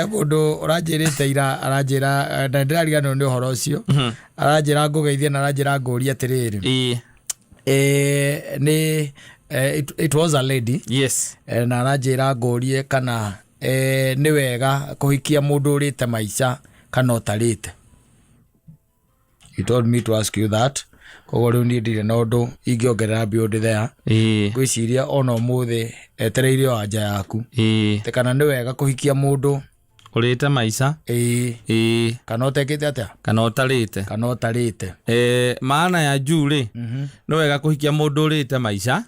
Mundu urajirite ira arajira ndirarigano ni uhoro ucio arajira ngugeithia na arajira nguria atiriri ni it was a lady. Yes. Na arajira ngurie kana ni wega kuhikia mundu urite maica kana utarite. He told me to ask you that. Koguo riu ni ndire na undu ingiongerera build there. Ngwiciria ona umuthi etereire anja yaku. Te kana ni wega kuhikia mundu urite maica kana utekite atia kana utarite. Maana ya juri ni wega kuhikia mundu urite maica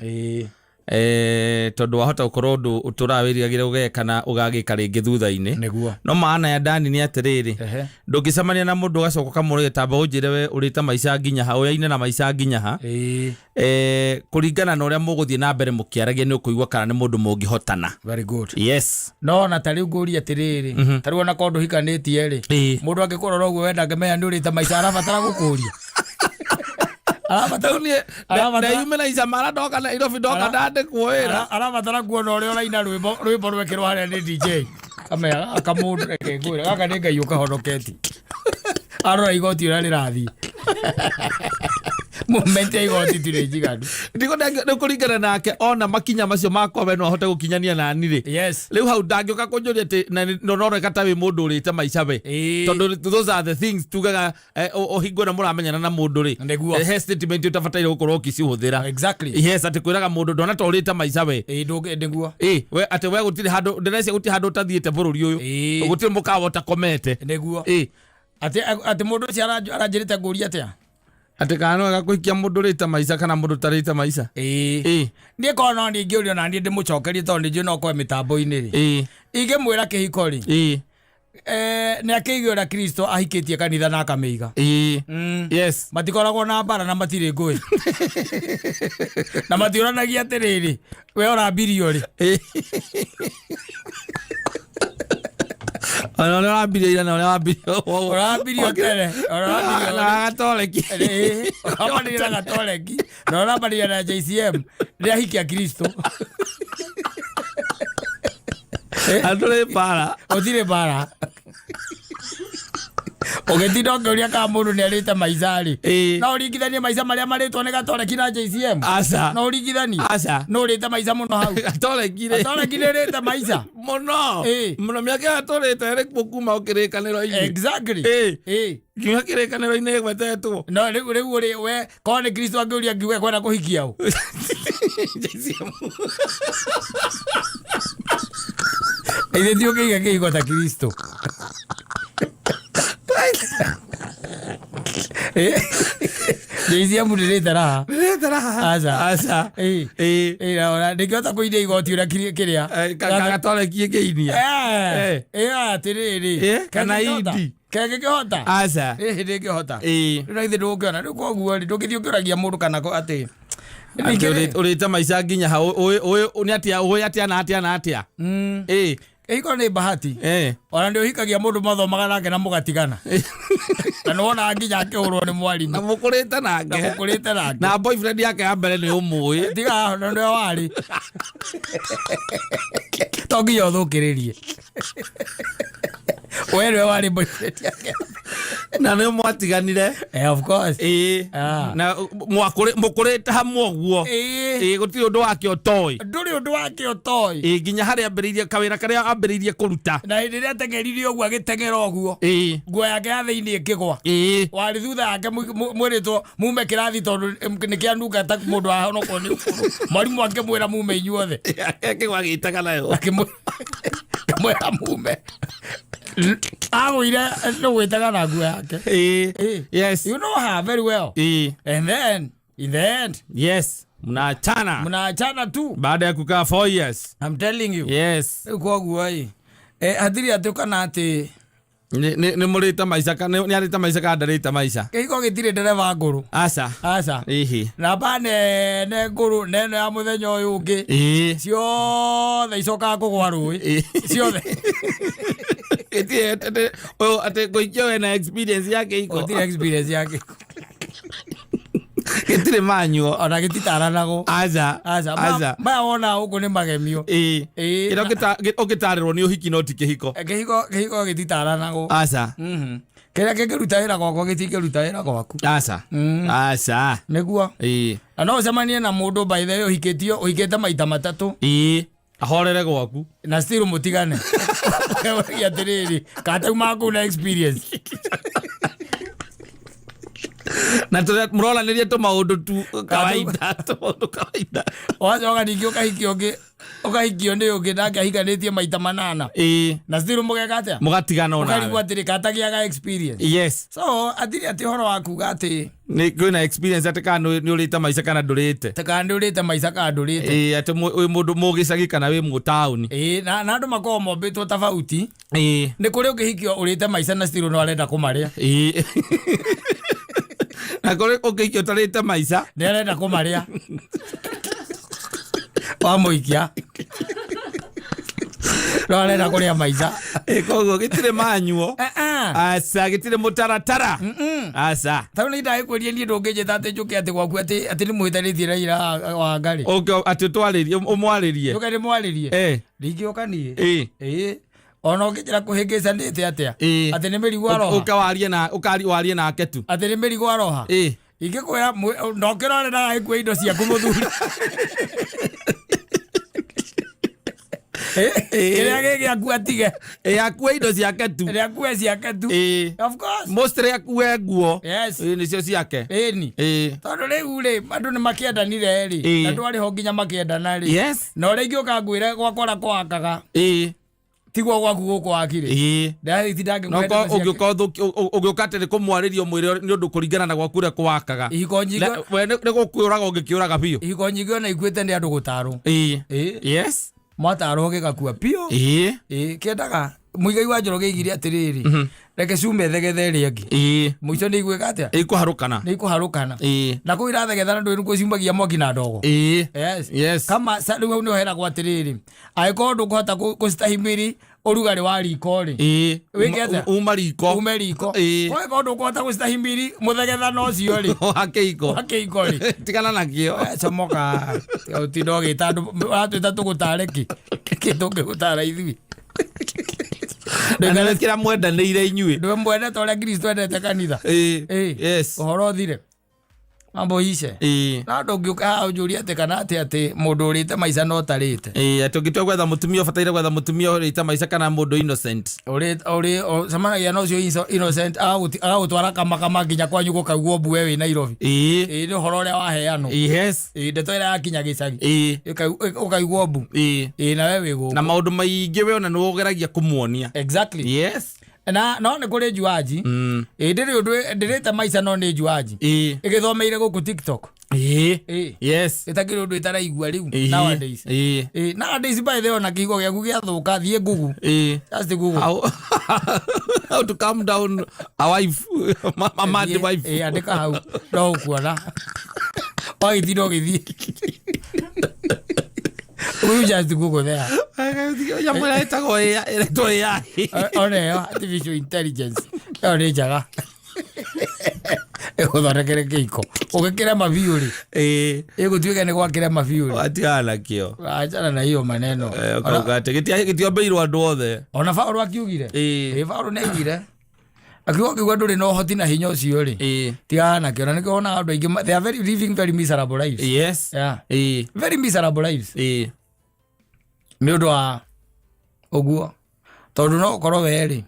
tondu wahota gukorwo ndu uturawiriragire ugekana ugagika ringi thutha-ini. No maana ya ndani ni atiriri ndungicemania na mundu ugacoka kamuri tamba unjire we urite maica nginya ha uyaine na maica nginya ha kuringana na uria muguthie na mbere mukiaragia ni ukuigwa kana ni mundu mungihotana. Very good. Yes. No na tari nguri atiriri tari ona kondu hikanitie ri mundu angikorora uguo wenda ngemenya ni urite maica arabatara gukuria Yumena isa mara doka na irofi doka dade kuoera arabatara kuona uria uraina rwimbo rwekirwo haria ni DJ kamera akamundu reke ngwira gaka ni ngai ukahonoketi arora igoti uria rirathi moment ya igoti tire njiganu ndiko kuringana nake ona makinya macio makwa we no ahote gukinyania na nire. Yes. Riu hau ndangioka kunjuria ati no noreka ta wi mundu urite maica we tondu those are the things tugaga ohingo na muramenyana na mundu ri he statement utafataire gukorwo ukicihuthira. Exactly. Yes, ati kwiraga mundu ndona ta urite maica we ndeguo we ati we gutire handu ndirece gutire handu tathiete bururi uyu gutire mukawa utakomete ndeguo ati mundu ci aranjirite nguria atia ati kana wega kuhikia mundu urite maica kana mundu tarite maica. Ni kono ni ngiurio na ndi ndimucokerie tondu ndi no kwa mitambo-ini ri ingimwira Kihiko ri ni akiigura Kristo ahikitie kanitha na akamiiga. Yes. Matikoragwo na mbara na matire ngui na matiuranagia atiriri we urambirio ri ona urambirio na urambirio tere na gatoleki urambirio na gatoleki na urambirio na JCM ria hikia Kristo andure para otire para ogetinda ngeuria ka mundu ni arite maica ri na uringithanie maica maria maritwo ni gatoleki na JCM asa na uringithanie asa no urite maica muno hau gatoleki rite maica muno miaka atorite ri kuma ukirikaniro-ini. Exactly. Nginya kirikaniro-ini gwetetwo no riu uri we ko ni Kristo angeuria ngiuga kwenda kuhikia u JCM ide dio ke Kihiko ta Kristo JCM ndirite raha asa ora ndikiota kuidia igoti uria kiria gatoleki ngiinia atiriri kana idi kege kihota asa ndingihota riu ithe ndungiona riu koguo ri ndungithii ukiuragia mundu kana ati urite maica nginya ha ni atia uwe atia na atia Kihiko ni bahati ona ndio hikagia mundu mathomaga nake na mugatigana na nona nginya akihurwo ni mwarimu na mukurite nake na boyfriend yake ya mbere ni umui tiga ndio wari togi uthukiririe wewe wari boyfriend yake na ni mwatiganire of course na mukurite hamwe guo gutiri undu wake utoi nduri undu wake utoi nginya hari ambiririe kawira karia ambiririe kuruta na hindi ria tengeririe uguo agitengera uguo nguo yake ya thiini ikigwa wari thutha yake mwiritwo mume kirathi tondu ni kianunga ta mundu ahonokwo ni mwarimu akimwira mume inyuothe akigwa gitaga nayo akimwira mume agwire no gwitaga na nguo yake. Yes, you know her very well. And then in the end, yes, mnaachana tu baada ya kukaa 4 years. I'm telling you. Yes, kwa guo hadiri atukana ati ni murita maica kana ni arita maica kana ndarita maica. Kihiko gitire ndereva nguru asa na bane ne nguru nene ya muthenya uyu ungi ciothe icoka kugwa rui ciothe ate goikio na experience yake iko experience yake Gitire manyo ona gititaranago aza ba ona uko ni magemio ira ogitariro ni uhiki no ti kihiko kihiko gititaranago aza kira kiruta wira gwakwa gitikiruta wira gwaku aza niguo na no cemanie na mundu by the way uhikite maita matatu ahorere gwaku na still mutigane ya tiriri kata maku na experience na mrola nirie to maundu tu kawaida wajoga ningio ukahikio ni ungi nake ahikanĩtie maita 8 na still mugeka atia mugatigana ona ukarigu atiri katagiaga experience yes so atiri ati horo waku gati ni kwina experience ati kana ni urite maica kana ndurite kana ndurite maica kana ndurite ati mundu mugicagi kana wi mu town na andu makoo mombitwo tofauti ni kuri ukihikio urite maica na still no arenda kumaria na kore ukihikio tarite maica ni arenda kumaria wa muikia no arenda kuria maica koguo gitire manyuo asa gitire mutaratara asa tau ni ndagikweria ni ndungijita ati njuke ati gwaku ati ni muhitanitie Raila wa ngari ati twaririe umwaririe njuke ni mwaririe ringioka ni ona ukijira kuhingicanite atia ati ni mirigo aroha ukawarie na ketu ati ni mirigo aroha ingikwira ndokirore na ikwe indo ciaku muthuri Kĩrĩa gĩkĩ aku atige akue indo ciake tu akue ciake tu of course mostly akue nguo nicio ciake tondũ rĩu rĩ andũ nĩ makĩendanire rĩ na ndwarĩ ho nginya makĩendana rĩ na ũrĩa ingĩũka ngwĩre gwakora kwakaga tiguo gwaku gũkũ wakire ũngĩũka atĩ nĩ kũmwarĩria mwĩre nĩ ũndũ kũringana na gwaku ũrĩa kwakaga nĩ gũkwĩũraga ũngĩkĩũraga biũ ihiko nyingĩ ona iguĩte nĩ andũ gũtarwo yes mwatarwo gĩgakua biũ kĩendaga mũigai wa Njoroge aigire atĩrĩrĩ reke cume thegethe ĩrĩa ĩngĩ mũico nĩ igwĩka atĩa ikũharũkana na kũu irathegetha na ndũĩ nĩkuo ciumagia mwaki na ndogo kama rĩu hau nĩho heragwo atĩrĩrĩ angĩkorwo ndũkũhota gũcitahimĩri ũrugarĩ wa riko rĩ wĩke atĩa ume riko angĩkorwo ndũkũhota gũcitahimĩri mũthegetha no cio rĩ akĩiko rĩ tigana nakĩo comoka ũtinda ũgĩta andũ ũratwĩta tũgũtare kĩ tũngĩgũtara ithuĩ kĩra mwendanĩire inyuĩ ndwe mwendete ũrĩa Kristo endete kanitha ũhoro ũthire mambo ice na ndũngĩũka haha ũnjũrie atĩ kana atĩ mũndũ ũrĩte maica no ũtarĩte atĩ ũngĩtua gwetha mũtumia ũbataire gwetha mũtumia ũrĩte maica kana mũndũ innocent cemanagia na ũcio innocent agagũtwara kamakama nginya kwanyu gũkaigwo mbu we wĩ Nairobi nĩ ũhoro ũrĩa waheanwo ndeto ĩrĩa yakinya gĩcagi ũkaigwo mbu na we wĩ gũkũ na maũndũ maingĩ we ona nĩ ũgeragia kũmuonia exactly na no nĩ kũrĩ njuanji ndĩrĩ ũndũ ndĩrĩte maica no nĩ njuanji ĩgĩthomeire gũkũ TikTok ĩtakĩrĩ ũndũ ĩtaraigua rĩu nowadays by the way ona kĩhigo gĩaku gĩathũka thiĩ Google just Google how to calm down a wife a mad wife andĩka hau no ũkuona wagĩtinda ũgĩthiĩ we just Google there ya mwela itago ya oneyo artificial intelligence nĩ njaga ũthondekere kĩhiko ũgĩkĩre mabiũ rĩ ĩgũtuĩke nĩ gwakĩre mabiũ rĩ atigana kĩo achana na hiyo maneno gĩtiombeirwo andũ othe ona Paulo akiugire Paulo nĩaigire akiuga ndũrĩ na ũhoti na hinya ũcio rĩ tigana nakĩo na nĩkĩo wonaga andũ aingĩ they are living very miserable lives very miserable lives nĩ ũndũ wa ũguo tondũ no ũkorwo we rĩ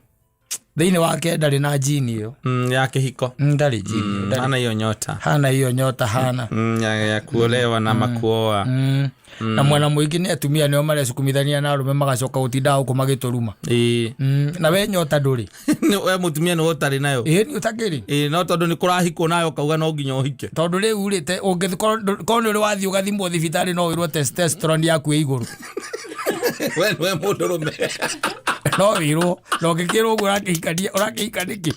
thĩinĩ wake ndarĩ na jini ĩyo ya kĩhiko ndarĩ jini hana hiyo nyota hana ya kuolewa na makuoa na mwana mũingĩ nĩ atumia nĩo marecukumithania na arũme magacoka gũtinda gũkũ magĩtũruma na we nyota ndũrĩ we mũtumia nĩ ũtarĩ nayo nĩ ũtakĩrĩ no tondũ nĩ kũrahikwo nayo kauga no nginya ũhike tondũ rĩu rĩ ũngĩkorwo nĩ ũrĩ wathiĩ ũgathimwo thibitarĩ no wĩrwo testosterone yaku ĩ igũrũ we mũndũrũme no wĩrwo na ũngĩkĩrwo ũguo ũrakĩhika nĩkĩ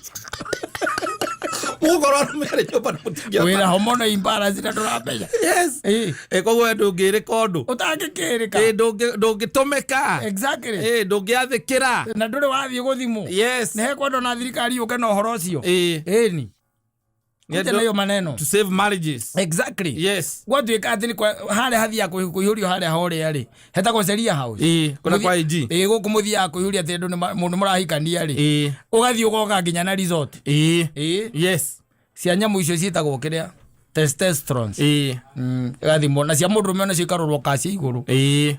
wĩra hormonal imbalance na ndũramenya koguo ndũngĩrĩka ũndũ ũtangĩkĩrĩka ndũngĩtũmĩka ndũngĩathĩkĩra na ndũrĩ wathiĩ gũthimwo nĩ hekwendwo na thirikari yũke na ũhoro ũcio ni Kuja na hiyo maneno. To save marriages. Exactly. Yes. Watu ikati ni kwa hale hathi ya kuihurio hale hore yari. Heta kwa Seria House. Kuna kwa IG. Guku muthi ya kuihuria ati ndu mundu murahikania ri. Ugathi ugoka nginya na resort. Yes. Cia nyamu icio ciitagwo kiria testosterone. Gathi mona cia mundu rume na cikarorwo kasi iguru.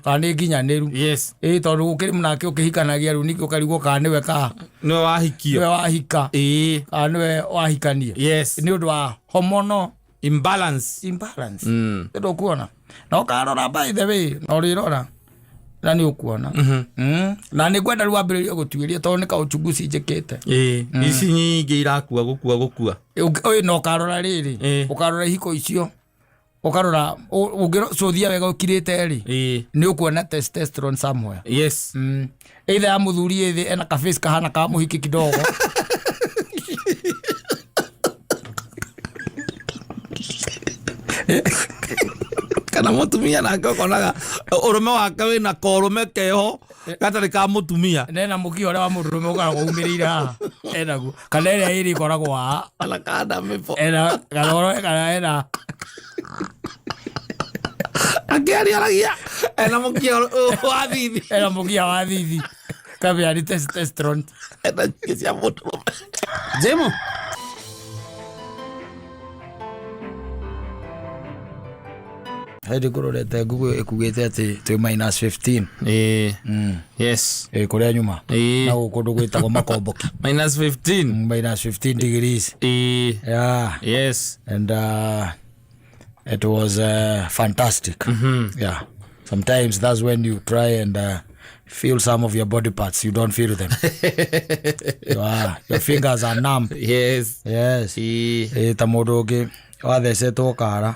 Kana nginyaniru. Yes. Tondu gukiri munake ukihikanagia riu niki ukarigwo kana niwe ka niwe wahikio. Niwe wahika. Kana niwe wahikania. Yes. Ni undu wa hormonal imbalance. Ndio kuona. Na ukarora by the way, no rirora. Na ni ukuona. Na ni kwenda riu ambiriria gutuiria tondu nika uchunguzi njekete. Ici nyingi irakua gukua. Oy no karora riri. Ukarora hiko icio. Ukarora ugiro sothia wega ukirite ri. Ni ukuona testosterone somewhere. Yes. Either amuthuri ethi ena ka face kahana ka muhiki kidogo. Kana mutumia nake ukonaga urume wake wina korume keho gatari ka mutumia nena mukio ria wa murume ukaragwo umirire haha enaguo kana ĩrĩa ĩrĩ ikoragwo haha ala kada mipo ena galoro kana ena akiari aragia ena mukio wa thithi ena mukio wa thithi kabia ni testosterone ena kisia mutume Jemo Hadi kurorete Google ekugete ati to -15. Yes. Kuria nyuma. Na ukundu gwitagwo makomboki. -15. -15 degrees. Yeah. Yes. And it was fantastic. Yeah. Sometimes that's when you try and feel some of your body parts. You don't feel them. Your fingers are numb. Yes. Yes. Tamudoge. Wathe seto kara.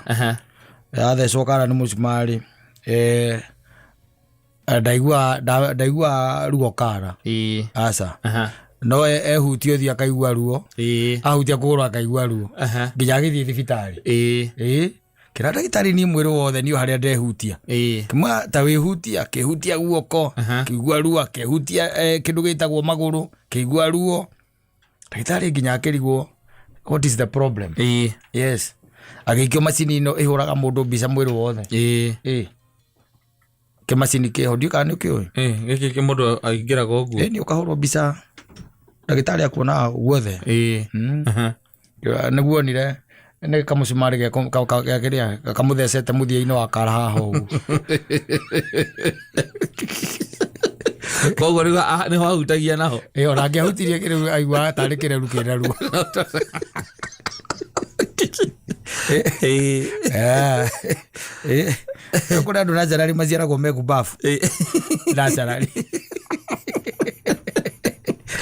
Athe sokara ni mucumari ndaigua ruo kara asa no ehutio thia kaigua ruo ahutia kuguru akaigua ruo nginya githii thibitari kira ndagitari ni mwiri wothe ni haria ndehutia kima ta wihutia kihutia guoko kigua ruo kihutia kindu gitagwo maguru kigua ruo ndagitari nginya akirigwo what is the problem. Yes. Agikio macini no ihuraga mundu mbica mwiri wothe ke macini ke ho ndika ni kio giki ke mundu agingira goguo ni ukahurwo mbica ndagitari akuona guothe niguo nire ne kamucumari ge kiria kamuthecete muthia-ini wa kara haho koguo ni hahutagia naho ona ngehutirie kiriu aigua tari kireru kina ruo kuna andu nacarari maciaragwo mekumbabu nacarari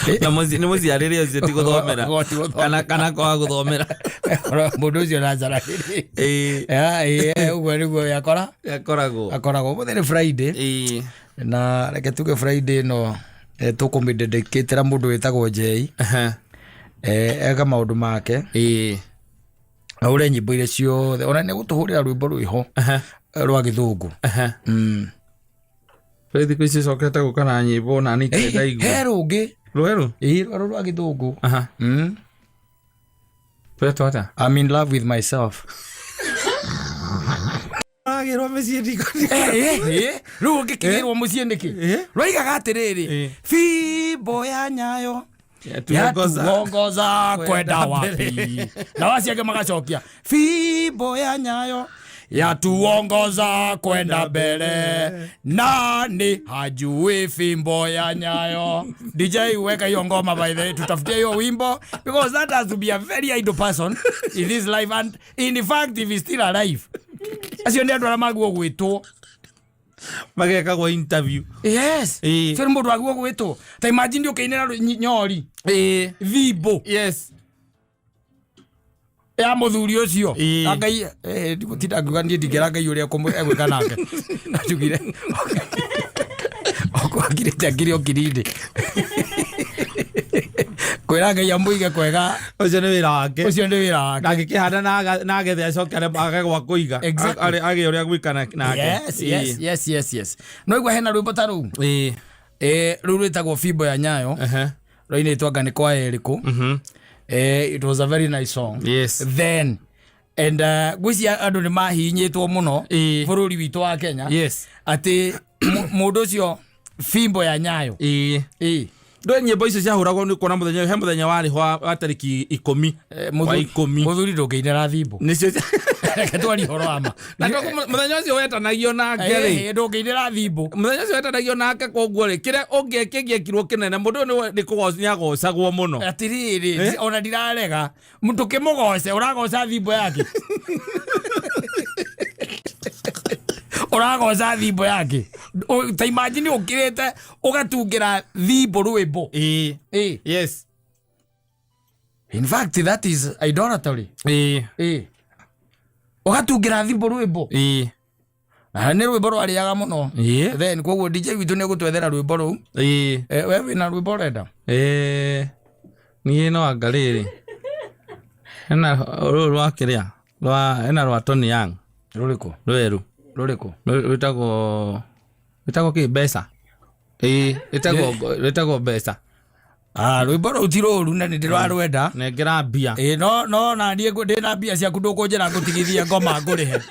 nä må ciarä å cio ti gå thomera kana kwaga gå thomera må ndå å cio nacarari uguo nä guo akoragwo må thä nä Friday na reke tuge Friday no tå kå mä ndendäkä tä ra må ndå wä tagwo Njei eka maå ndå make ure nyimbo iria ciothe ona nä gå tå hå rä ra rwä mbo rwä ho rwa gä thå ngå thikå ici cokete gå kana nyimbo na nikaigua he rå ngä rweru rwaro rwa gä thå ngå rwetwo atä I'm in love with myself agä rwo mä ciä ndiko rä u ngä kä gä rwo må ciä nä kä rwaigaga atä rä rä fimbo ya nyayo yatuongoza kwenda wapi na waciake magacokia fimbo ya nyayo yatuongoza kwenda mbele nani hajui fimbo ya nyayo DJ weka hiyo ngoma by the way tutafutie hiyo wimbo because that has to be a very idle person in this life and in fact if he's still alive acio nä andå arä a maguo gwä two magekagwo interview. Yes. So ni mundu aguo gwitwo. Ta imagine ukiinira nyori. Thimbu. Yes. Ya muthuri ucio. Ngai ndigutinda nguga ndie ndingera ngai uria egwika nake. Atugire. Okwagire tangire okirinde. Kwira ngai amuige kwega. Ucio ni wira wake. Ucio ni wira wake. Ngakihanda na agethe acokere agagwa kuiga. Age uria gwika nake. Yes. No igwa hena rwimbo ta ru. Ru rwitagwo fimbo ya nyayo. Rwainitwo anga ni kwa eriku. It was a very nice song. Yes. Then and Gwitia andu ni mahinyitwo muno bururi witu wa Kenya. Yes. Ati mundu cio fimbo ya nyayo. Ndo nyimbo icio ciahuragwo ni kuona muthenya wari wa tariki 10 wa 10 muthuri ndungeinera thimbo nicio twari horo ama na muthenya ucio wetanagio nake ri ndungeinera thimbo muthenya ucio wetanagio nake koguo ri kire ungekirwo kinene mundu ni kugocnia gocagwo muno atiriri ona ndirarega mtu kimugoce uragoca thimbo yake uragoca thimbo yake ta imagine ukirete ugatungira thimbo rwimbo yes, in fact that is idolatry ugatungira thimbo rwimbo na ni rwimbo rwariaga muno then koguo DJ witu ni gutwethera rwimbo ru we wina rwimbo renda ni no angariri ena rwa kiria ena rwa Tony Young ruriko witagwo ki besa witagwo besa rwimbo ru ti ruru na ndirwarwenda nengera mbia no na ndie ndina mbia ciaku ndukunjira ngutigithia ngoma ngurihe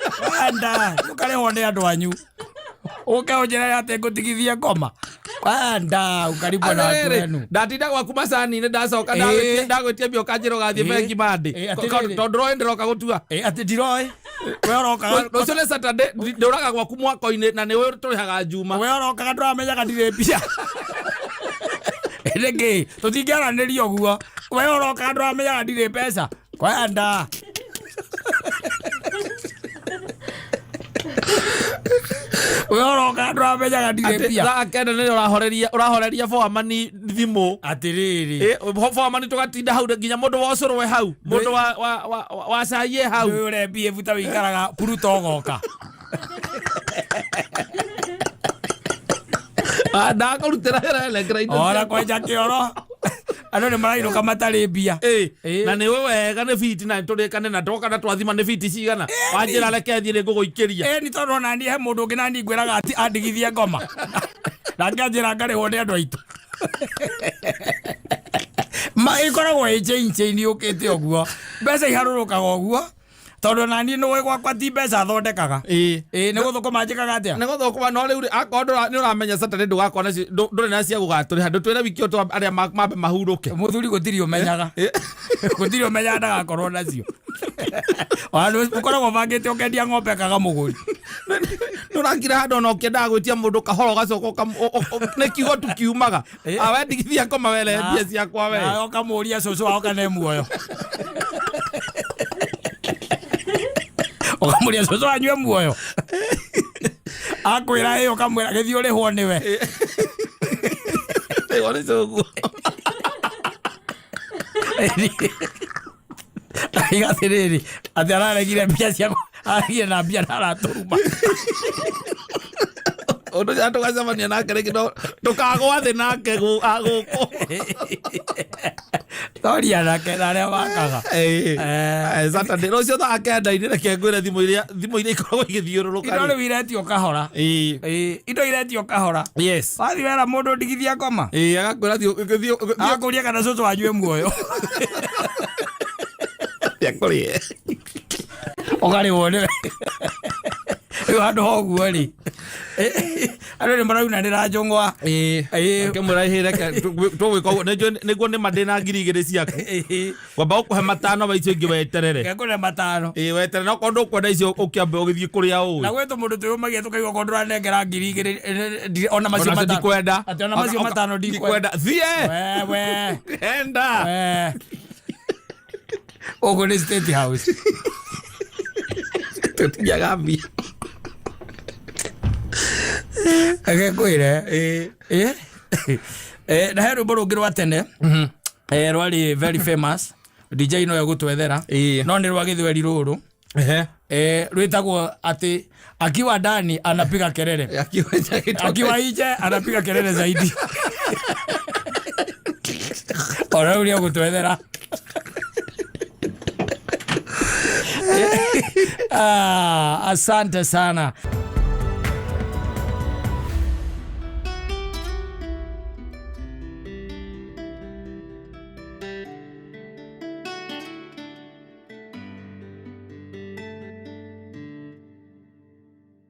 anda ukarehwo ni andu anyu ukaonjera ate ngutigithia ngoma anda ukaribu na watu wenu ndatinda gwaku macani ni ndacoka ndagwitia mbia ukanjira ugathie bengi mandi tondu roi ndiroka gutua ati ndiroi we orokaga rucio ni Saturday nduraga gwaku mwako-ini na niwe turihaga njuma we orokaga nduramenyaga ndire mbia rĩngĩ tũtingĩaranĩria ũguo we ũroka ndũramenyaga ndirĩ mbeca kwenda we ũroka ndũramenyaga ndirĩ mbia rakenda nĩ ũrahoreria foamani thimũ atĩrĩrĩ foamani tũgatinda hau nginya mũndũ wa ũcũrũ we hau mũndũ wa cai ye hau ũrĩa BF ta wĩikaraga puruto ũgoka ndakarutĩra wĩra indo ora kwenja kĩoro andũ nĩ marainũka matarĩ mbia na nĩ we wega nĩ biti na tũrĩkane na twoka na twathima nĩ biti cigana wanjĩra reke thiĩ nĩ ngũgũikĩria nĩ tondũ ona niĩ he mũndũ ũngĩ nani ngwĩraga ati andigithie ngoma na ngĩanjĩra ngarĩhwo nĩ andũ aitũ ĩkoragwo ĩ yũkĩte ũguo mbeca iharũrũkaga ũguo tondu nani nĩ gwakwa ti mbeca thondekaga nĩ gũthũkũma njĩkaga atĩa nĩ gũthũkũma no rĩu akorwo nĩ ũramenya Saturday ndũgakorwo ndũrĩ na cia gũgatũrĩha ndũtwĩre wiki ũtũ arĩa mambe mahurũke mũthuri gũtirĩ ũmenyaga gũtirĩ ũmenyaga ndagakorwo nacio mũkoragwo bangĩte ũkendia ng'ombe kaga mũgũri nũrakira handũ ona ũkĩendaga gwĩtia mũndũ kahoro gacoka nĩ kiugo tu kiumaga awendigithia ngoma wele mbia ciakwa we ũkamũria cũcũ wao kana muoyo ukamuria cũcũ anyue muoyo akwĩra ukamwĩra gĩthiĩ ũrĩhwo nĩwe nĩ cũguo aigathĩrĩrĩ atĩ araregire mbia ciakwa aregire na mbia naratũruma ũndũ cia tũgacemania nake rĩngĩ ndũkagwa thĩ nake gũkũ toria nake na arĩa wakaga Saturday rũcio thaa kenda-inĩ reke ngwĩre thimũ iria ikoragwo igĩthiũrũrũka indo rĩu iretio kahora indo iretio kahora wathiĩ wera mũndũ ndigithia ngoma agakwĩra agakũria kana cũcũ wanyue muoyo ndĩakũrĩe ũkarĩhwo nĩwe rĩu handũ ha ũguo rĩ andũ nĩ marauna ndĩra Njung'wa kĩmũraihĩre tũgwĩka ũguo nĩguo nĩ mandĩ na ngiri igĩrĩ ciaku kwamba ũkũhe matano wa icio ingĩ weterere ngekũhe matano weterere no korwo ndũkwenda icio ũkĩambe ũgĩthiĩ kũrĩa ũĩ na gwĩtũ mũndũ twĩyũmagia tũkaigua korwo ndũranengera ngiri igĩrĩ ona macio matano ndikwenda atĩ ona macio matano ndikwenda thiĩ we enda ũguo nĩ State House tũtinyaga mbia agekwĩre na he rwĩmbo rũngĩ rwa tene rwarĩ very famous DJ no gũtwethera no nĩ rwa gĩthweri rũrũ rwĩtagwo atĩ akiwa ndani anapiga kelele akiwa nje anapiga kelele zaidi ora ulia gũtwethera asante sana.